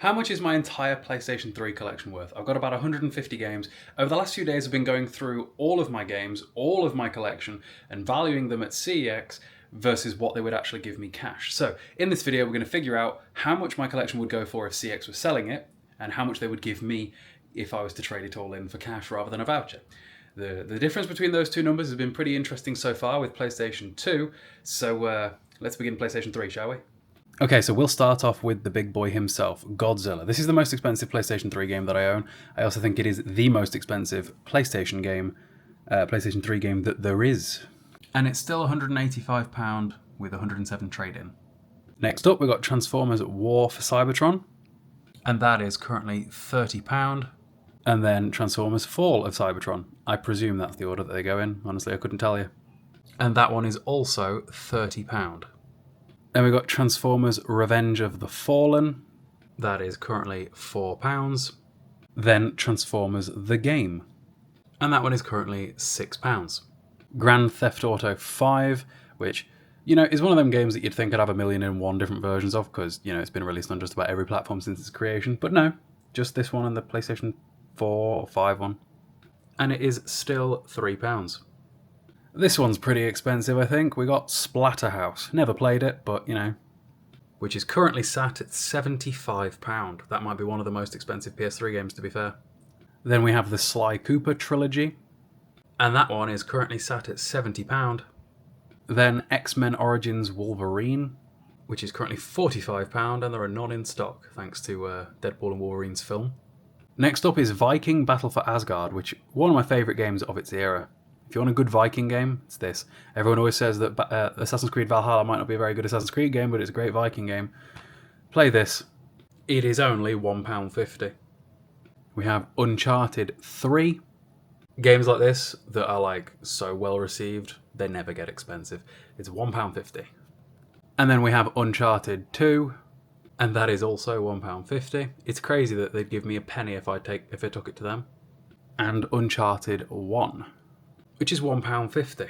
How much is my entire PlayStation 3 collection worth? I've got about 150 games. Over the last few days I've been going through all of my games, all of my collection, and valuing them at CEX versus what they would actually give me cash. So in this video we're going to figure out how much my collection would go for if CEX was selling it, and how much they would give me if I was to trade it all in for cash rather than a voucher. The difference between those two numbers has been pretty interesting so far with PlayStation 2, so let's begin PlayStation 3, shall we? Okay, so we'll start off with the big boy himself, Godzilla. This is the most expensive PlayStation 3 game that I own. I also think it is the most expensive PlayStation 3 game that there is. And it's still £185 with 107 trade-in. Next up, we've got Transformers War for Cybertron. And that is currently £30. And then Transformers Fall of Cybertron. I presume that's the order that they go in. Honestly, I couldn't tell you. And that one is also £30. Then we've got Transformers Revenge of the Fallen. That is currently £4. Then Transformers The Game. And that one is currently £6. Grand Theft Auto 5, which, you know, is one of them games that you'd think I'd have 1,000,001 different versions of, because, you know, it's been released on just about every platform since its creation. But no, just this one and the PlayStation 4 or 5 one. And it is still £3. This one's pretty expensive, I think. We got Splatterhouse. Never played it, but, you know. Which is currently sat at £75. That might be one of the most expensive PS3 games, to be fair. Then we have the Sly Cooper trilogy. And that one is currently sat at £70. Then X-Men Origins Wolverine, which is currently £45, and there are none in stock, thanks to Deadpool and Wolverine's film. Next up is Viking Battle for Asgard, which is one of my favourite games of its era. If you want a good Viking game, it's this. Everyone always says that Assassin's Creed Valhalla might not be a very good Assassin's Creed game, but it's a great Viking game. Play this. It is only £1.50. We have Uncharted 3. Games like this that are like so well received, they never get expensive. It's £1.50. And then we have Uncharted 2, and that is also £1.50. It's crazy that they'd give me a penny if I took it to them. And Uncharted 1. Which is £1.50.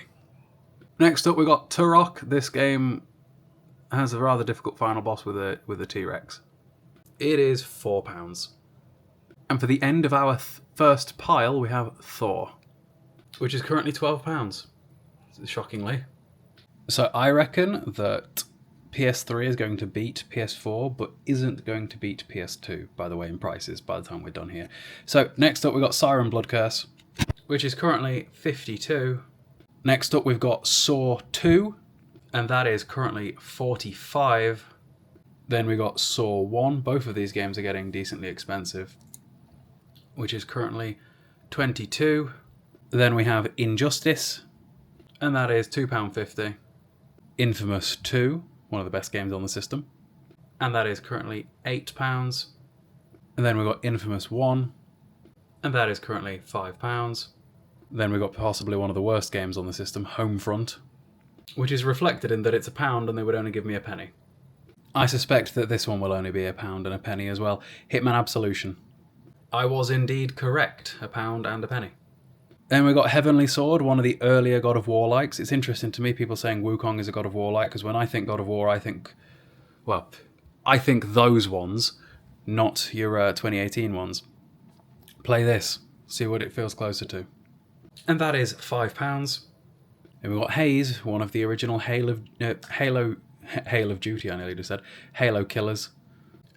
Next up we got Turok. This game has a rather difficult final boss with a T-Rex. It is £4. And for the end of our first pile we have Thor, which is currently £12, shockingly. So I reckon that PS3 is going to beat PS4, but isn't going to beat PS2, by the way, in prices by the time we're done here. So next up we got Siren Blood Curse, which is currently £52. Next up we've got Saw 2, and that is currently £45. Then we got Saw 1. Both of these games are getting decently expensive, which is currently £22. Then we have Injustice, and that is £2.50. Infamous 2, one of the best games on the system, and that is currently £8. And then we've got Infamous 1, and that is currently £5. Then we've got possibly one of the worst games on the system, Homefront, which is reflected in that it's £1 and they would only give me a penny. I suspect that this one will only be £1 and a penny as well. Hitman Absolution. I was indeed correct, £1 and a penny. Then we got Heavenly Sword, one of the earlier God of War likes. It's interesting to me people saying Wukong is a God of War like, because when I think God of War, I think those ones, not your 2018 ones. Play this, see what it feels closer to. And that is £5. Then we've got Haze, one of the original Hail of Duty, I nearly just said, Halo killers.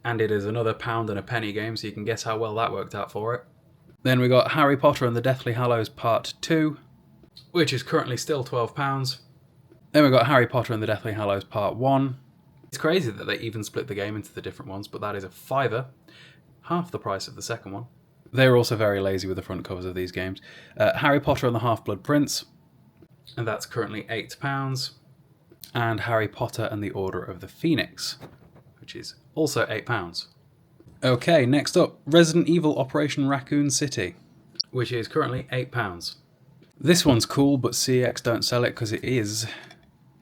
And it is another £1 and a penny game, so you can guess how well that worked out for it. Then we got Harry Potter and the Deathly Hallows Part 2, which is currently still £12. Then we got Harry Potter and the Deathly Hallows Part 1. It's crazy that they even split the game into the different ones, but that is a £5, half the price of the second one. They're also very lazy with the front covers of these games. Harry Potter and the Half-Blood Prince, and that's currently £8. And Harry Potter and the Order of the Phoenix, which is also £8. Okay, next up, Resident Evil Operation Raccoon City, which is currently £8. This one's cool, but CEX don't sell it because it is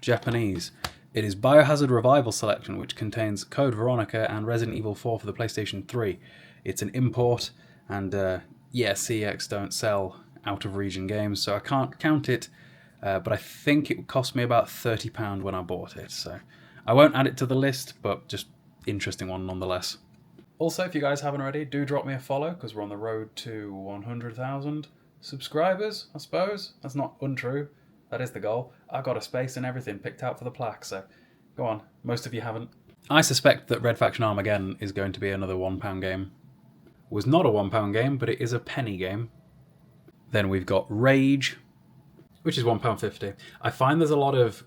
Japanese. It is Biohazard Revival Selection, which contains Code Veronica and Resident Evil 4 for the PlayStation 3. It's an import, and CEX don't sell out-of-region games, so I can't count it, but I think it cost me about £30 when I bought it, so I won't add it to the list, but just interesting one nonetheless. Also, if you guys haven't already, do drop me a follow, because we're on the road to 100,000 subscribers, I suppose. That's not untrue. That is the goal. I got a space and everything picked out for the plaque, so go on. Most of you haven't. I suspect that Red Faction Armageddon is going to be another £1 game. It was not a £1 game, but it is a penny game. Then we've got Rage, which is £1.50. I find there's a lot of,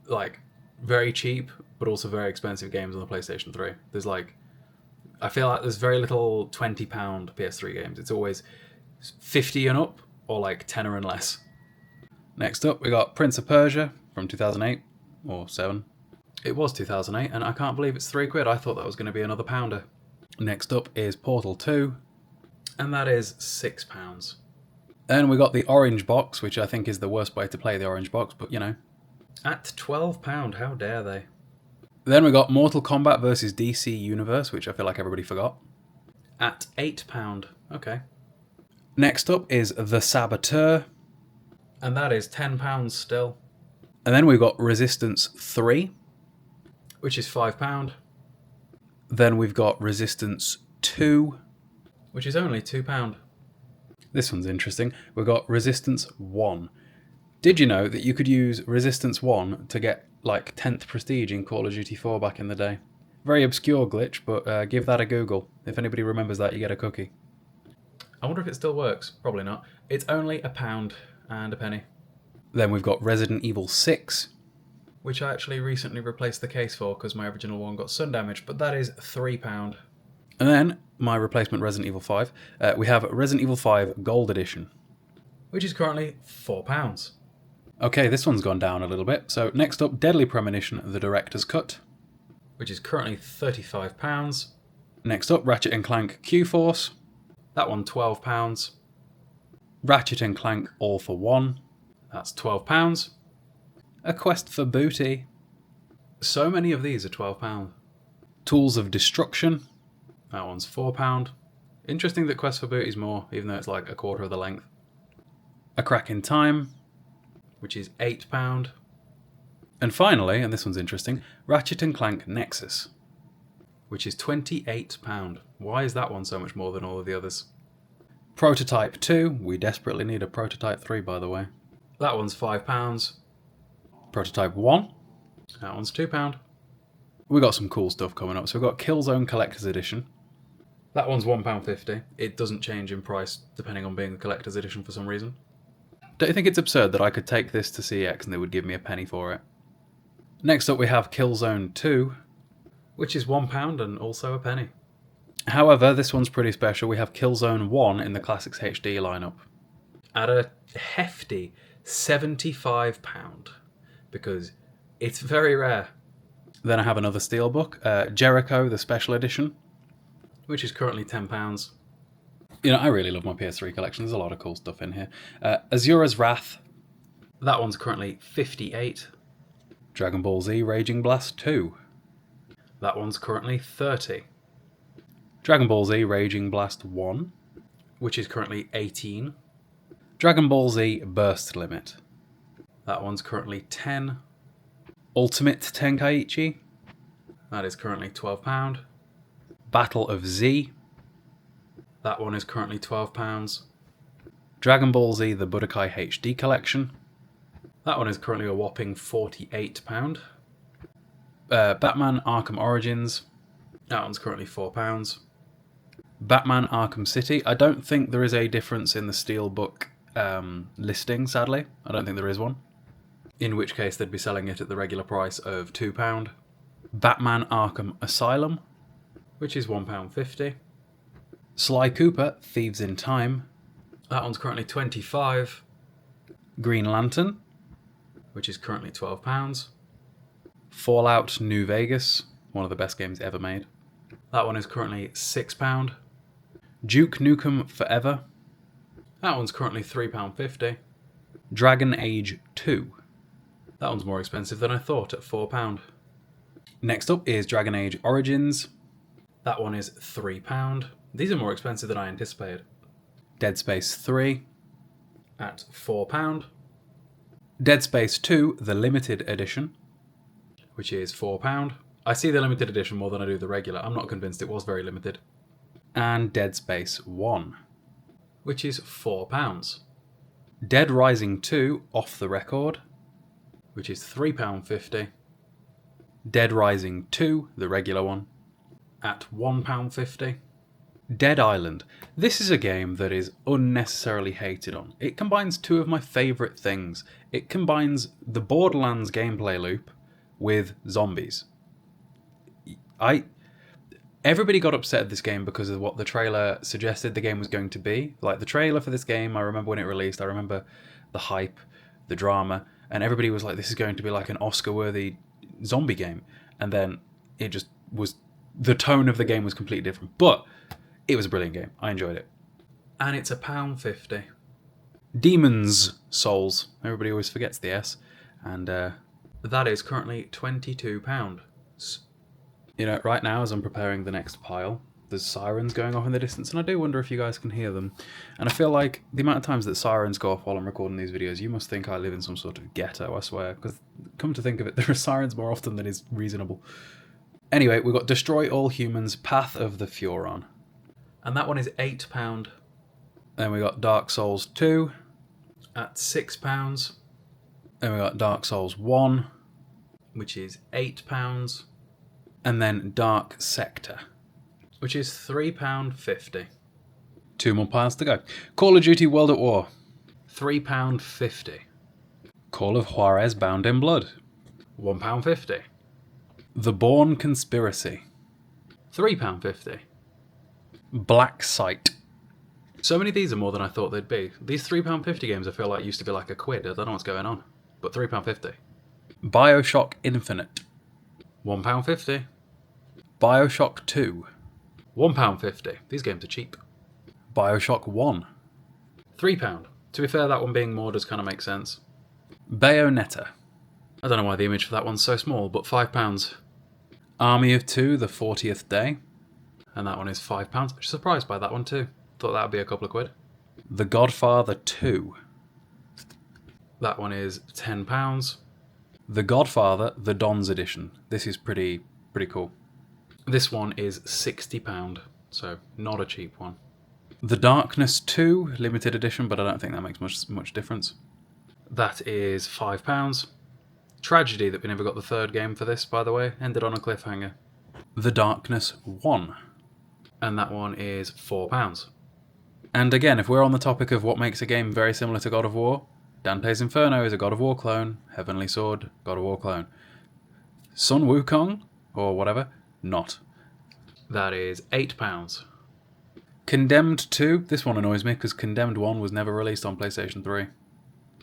like, very cheap, but also very expensive games on the PlayStation 3. There's like, I feel like there's very little £20 PS3 games. It's always 50 and up, or like tenner and less. Next up, we got Prince of Persia from 2008, or 7. It was 2008, and I can't believe it's £3. I thought that was going to be another pounder. Next up is Portal 2, and that is £6. Then we got the Orange Box, which I think is the worst way to play the Orange Box, but you know. At £12, how dare they? Then we got Mortal Kombat vs DC Universe, which I feel like everybody forgot. At £8. Okay. Next up is The Saboteur, and that is £10 still. And then we've got Resistance 3, which is £5. Then we've got Resistance 2, which is only £2. This one's interesting. We've got Resistance 1. Did you know that you could use Resistance 1 to get like 10th prestige in Call of Duty 4 back in the day? Very obscure glitch, but give that a Google. If anybody remembers that, you get a cookie. I wonder if it still works. Probably not. It's only £1 and a penny. Then we've got Resident Evil 6, which I actually recently replaced the case for because my original one got sun damage, but that is £3. And then my replacement Resident Evil 5, we have Resident Evil 5 Gold Edition, which is currently £4. Okay, this one's gone down a little bit. So next up, Deadly Premonition, the Director's Cut, which is currently £35. Next up, Ratchet & Clank Q-Force, that one £12. Ratchet & Clank All for One, that's £12. A Quest for Booty. So many of these are £12. Tools of Destruction, that one's £4. Interesting that Quest for Booty's more, even though it's like a quarter of the length. A Crack in Time, which is £8. And finally, and this one's interesting, Ratchet & Clank Nexus, which is £28. Why is that one so much more than all of the others? Prototype 2, we desperately need a Prototype 3 by the way. That one's £5. Prototype 1, that one's £2. We got some cool stuff coming up. So we've got Killzone Collector's Edition. That one's £1.50. It doesn't change in price depending on being the Collector's Edition for some reason. Don't you think it's absurd that I could take this to CEX and they would give me a penny for it? Next up we have Killzone 2, which is £1 and also a penny. However, this one's pretty special. We have Killzone 1 in the Classics HD lineup at a hefty £75, because it's very rare. Then I have another Steelbook, Jericho, the Special Edition, which is currently £10. You know, I really love my PS3 collection. There's a lot of cool stuff in here. Azura's Wrath, that one's currently £58. Dragon Ball Z Raging Blast 2, that one's currently £30. Dragon Ball Z Raging Blast 1, which is currently £18. Dragon Ball Z Burst Limit, that one's currently £10. Ultimate Tenkaichi, that is currently £12. Battle of Z, that one is currently £12. Dragon Ball Z The Budokai HD Collection, that one is currently a whopping £48. Batman Arkham Origins, that one's currently £4. Batman Arkham City, I don't think there is a difference in the Steelbook listing, sadly. I don't think there is one. In which case they'd be selling it at the regular price of £2. Batman Arkham Asylum, which is £1.50. Sly Cooper Thieves in Time, that one's currently £25. Green Lantern, which is currently £12. Fallout New Vegas, one of the best games ever made, that one is currently £6. Duke Nukem Forever, that one's currently £3.50. Dragon Age 2, that one's more expensive than I thought at £4. Next up is Dragon Age Origins, that one is £3. These are more expensive than I anticipated. Dead Space 3 at £4. Dead Space 2, the limited edition, which is £4. I see the limited edition more than I do the regular. I'm not convinced it was very limited. And Dead Space 1, which is £4. Dead Rising 2, Off the Record, which is £3.50. Dead Rising 2, the regular one, at £1.50. Dead Island. This is a game that is unnecessarily hated on. It combines two of my favourite things. It combines the Borderlands gameplay loop with zombies. Everybody got upset at this game because of what the trailer suggested the game was going to be. Like, the trailer for this game, I remember when it released, I remember the hype, the drama, and everybody was like, this is going to be like an Oscar-worthy zombie game. And then it just was... The tone of the game was completely different. But it was a brilliant game. I enjoyed it. And it's £1.50. Demon's Souls. Everybody always forgets the S. And that is currently £22. You know, right now, as I'm preparing the next pile, there's sirens going off in the distance, and I do wonder if you guys can hear them. And I feel like the amount of times that sirens go off while I'm recording these videos, you must think I live in some sort of ghetto, I swear. Because, come to think of it, there are sirens more often than is reasonable. Anyway, we've got Destroy All Humans, Path of the Furon. And that one is £8. Then we got Dark Souls 2 at £6. Then we got Dark Souls 1, which is £8. And then Dark Sector, which is £3.50. Two more piles to go. Call of Duty World at War, £3.50. Call of Juarez Bound in Blood, £1.50. The Bourne Conspiracy, £3.50. Black Sight. So many of these are more than I thought they'd be. These £3.50 games I feel like used to be like a quid. I don't know what's going on. But £3.50. Bioshock Infinite, £1.50. Bioshock 2, £1.50. These games are cheap. Bioshock 1, £3. To be fair, that one being more does kind of make sense. Bayonetta. I don't know why the image for that one's so small, but £5. Army of Two, The 40th Day. And that one is £5. I'm surprised by that one too. Thought that would be a couple of quid. The Godfather 2. That one is £10. The Godfather, The Don's Edition. This is pretty cool. This one is £60, so not a cheap one. The Darkness 2, limited edition, but I don't think that makes much difference. That is £5. Tragedy that we never got the third game for this, by the way. Ended on a cliffhanger. The Darkness 1. And that one is £4. And again, if we're on the topic of what makes a game very similar to God of War, Dante's Inferno is a God of War clone. Heavenly Sword, God of War clone. Sun Wukong, or whatever, not. That is £8. Condemned 2. This one annoys me because Condemned 1 was never released on PlayStation 3.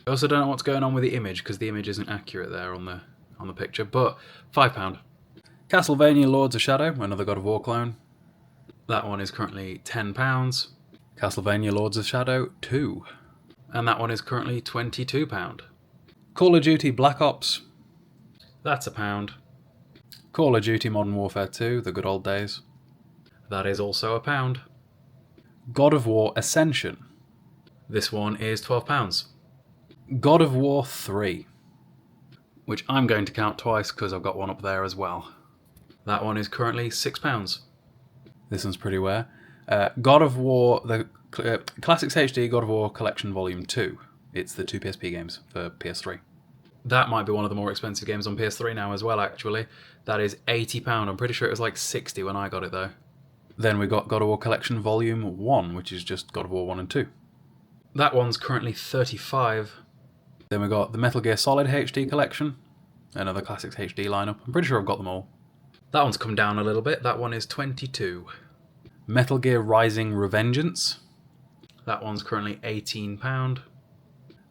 I also don't know what's going on with the image because the image isn't accurate there on the picture, but £5. Castlevania Lords of Shadow, another God of War clone. That one is currently £10. Castlevania Lords of Shadow 2. And that one is currently £22. Call of Duty Black Ops. That's £1. Call of Duty Modern Warfare 2, the good old days. That is also £1. God of War Ascension. This one is £12. God of War 3, which I'm going to count twice because I've got one up there as well. That one is currently £6. This one's pretty rare. God of War, the Classics HD God of War Collection Volume 2. It's the two PSP games for PS3. That might be one of the more expensive games on PS3 now as well, actually. That is £80. I'm pretty sure it was like £60 when I got it, though. Then we got God of War Collection Volume 1, which is just God of War 1 and 2. That one's currently £35. Then we got the Metal Gear Solid HD Collection, another Classics HD lineup. I'm pretty sure I've got them all. That one's come down a little bit. That one is £22. Metal Gear Rising Revengeance. That one's currently £18.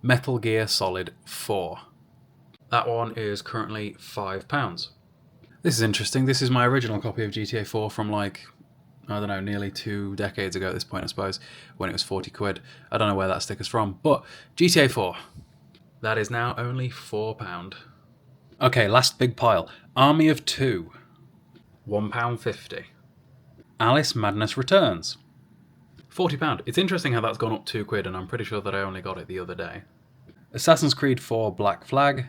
Metal Gear Solid 4. That one is currently £5. This is interesting. This is my original copy of GTA 4 from like, I don't know, nearly 2 decades ago at this point, I suppose, when it was 40 quid. I don't know where that sticker's from, but GTA 4. That is now only £4. Okay, last big pile. Army of Two. £1.50. Alice Madness Returns. £40. It's interesting how that's gone up 2 quid, and I'm pretty sure that I only got it the other day. Assassin's Creed 4 Black Flag.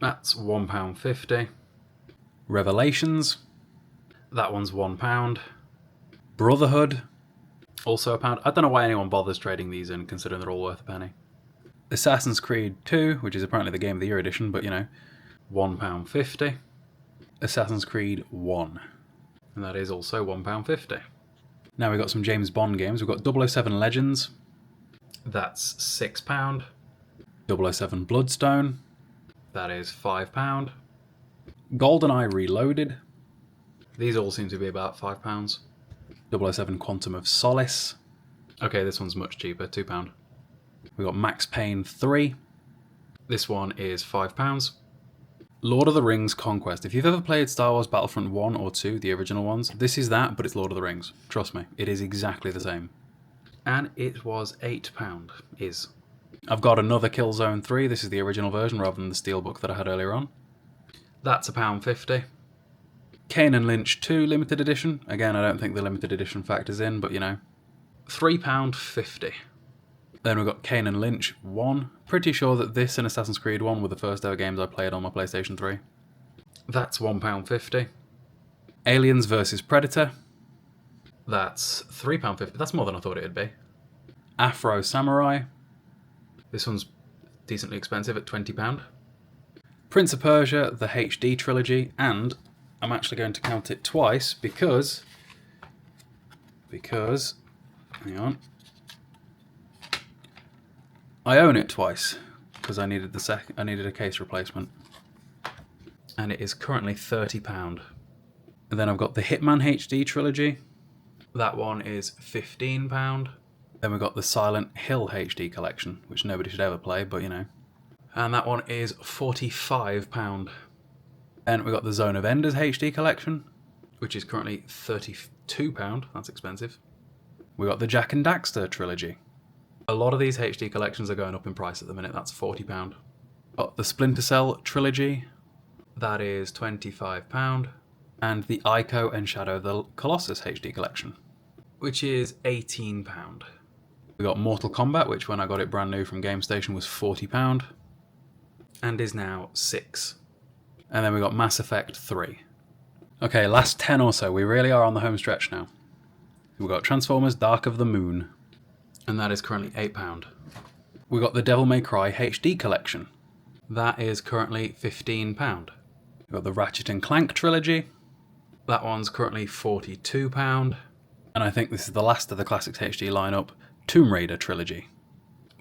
That's £1.50. Revelations, that one's £1. Brotherhood, also £1. I don't know why anyone bothers trading these in, considering they're all worth a penny. Assassin's Creed 2, which is apparently the Game of the Year edition, but you know, £1.50. Assassin's Creed 1, and that is also £1.50. Now we've got some James Bond games. We've got 007 Legends, that's £6. 007 Bloodstone, that is £5. GoldenEye Reloaded, these all seem to be about £5. 007 Quantum of Solace, okay, this one's much cheaper, £2. We've got Max Payne 3, this one is £5. Lord of the Rings Conquest. If you've ever played Star Wars Battlefront 1 or 2, the original ones, this is that, but it's Lord of the Rings. Trust me, it is exactly the same. And it was £8, is. I've got another Killzone 3, this is the original version rather than the Steelbook that I had earlier on. That's £1.50. Kane and Lynch 2 limited edition. Again, I don't think the limited edition factors in, but you know. £3.50. Then we've got Kane and Lynch 1. Pretty sure that this and Assassin's Creed 1 were the first ever games I played on my PlayStation 3. That's £1.50. Aliens vs Predator. That's £3.50. That's more than I thought it'd be. Afro Samurai. This one's decently expensive at £20. Prince of Persia, the HD trilogy, and I'm actually going to count it twice because, hang on, I own it twice because I needed a case replacement, and it is currently £30. And then I've got the Hitman HD trilogy. That one is £15. Then we've got the Silent Hill HD collection, which nobody should ever play, but you know. And that one is £45. And we've got the Zone of Enders HD collection, which is currently £32. That's expensive. We've got the Jak and Daxter trilogy. A lot of these HD collections are going up in price at the minute. That's £40. Got the Splinter Cell trilogy. That is £25. And the Ico and Shadow of the Colossus HD collection, which is £18. We got Mortal Kombat, which when I got it brand new from GameStation was £40 and is now £6. And then we got Mass Effect 3. Okay, last 10 or so. We really are on the home stretch now. We've got Transformers Dark of the Moon, and that is currently £8. We got the Devil May Cry HD collection. That is currently £15. We've got the Ratchet and Clank trilogy. That one's currently £42. And I think this is the last of the Classics HD lineup, Tomb Raider trilogy,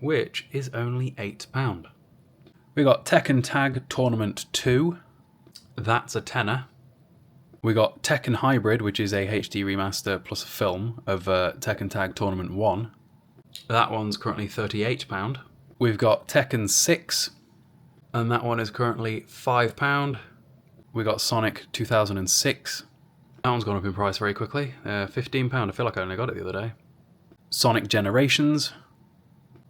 which is only £8. We got Tekken Tag Tournament 2. That's a tenner. We got Tekken Hybrid, which is a HD remaster plus a film of Tekken Tag Tournament 1. That one's currently £38. We've got Tekken 6, and that one is currently £5. We got Sonic 2006. That one's gone up in price very quickly. £15. I feel like I only got it the other day. Sonic Generations.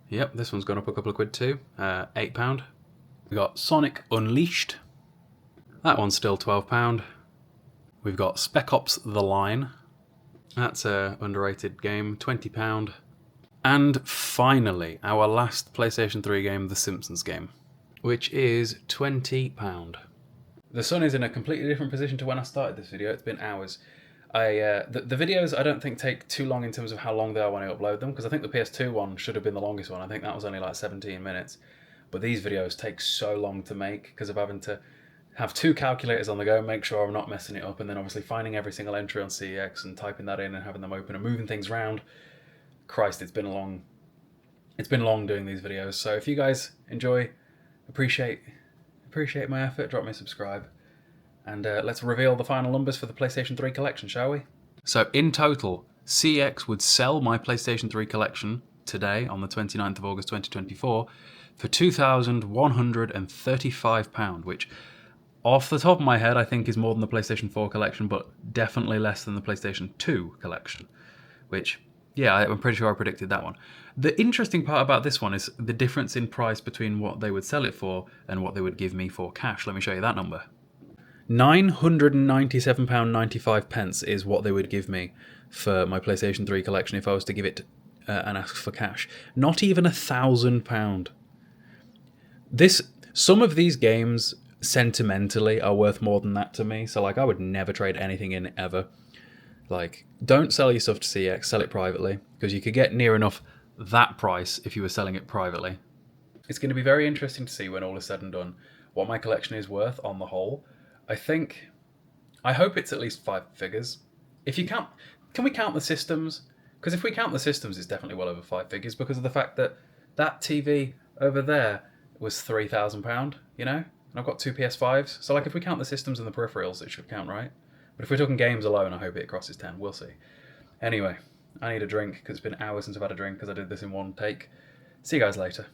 Yep, this one's gone up a couple of quid too. £8. We got Sonic Unleashed. That one's still £12. We've got Spec Ops The Line. That's a underrated game, £20. And finally, our last PlayStation 3 game, The Simpsons game, which is £20. The sun is in a completely different position to when I started this video. It's been hours. The videos I don't think take too long in terms of how long they are when I upload them, because I think the PS2 one should have been the longest one. I think that was only like 17 minutes. But these videos take so long to make because of having to have two calculators on the go, make sure I'm not messing it up, and then obviously finding every single entry on CEX and typing that in and having them open and moving things around. Christ, it's been long doing these videos. So if you guys enjoy, appreciate my effort, drop me a subscribe. And let's reveal the final numbers for the PlayStation 3 collection, shall we? So in total, CEX would sell my PlayStation 3 collection today, on the 29th of August 2024, for £2,135, which off the top of my head I think is more than the PlayStation 4 collection, but definitely less than the PlayStation 2 collection, which, yeah, I'm pretty sure I predicted that one. The interesting part about this one is the difference in price between what they would sell it for and what they would give me for cash. Let me show you that number. £997.95 is what they would give me for my PlayStation 3 collection if I was to give it and ask for cash. Not even £1,000. Some of these games sentimentally are worth more than that to me. So like I would never trade anything in ever. Like, don't sell your stuff to CEX, sell it privately, because you could get near enough that price if you were selling it privately. It's going to be very interesting to see when all is said and done what my collection is worth on the whole. I hope it's at least 5 figures. If you count, can we count the systems? Because if we count the systems, it's definitely well over 5 figures because of the fact that that TV over there was £3,000, you know? And I've got 2 PS5s. So like if we count the systems and the peripherals, it should count, right? But if we're talking games alone, I hope it crosses 10. We'll see. Anyway, I need a drink because it's been hours since I've had a drink because I did this in one take. See you guys later.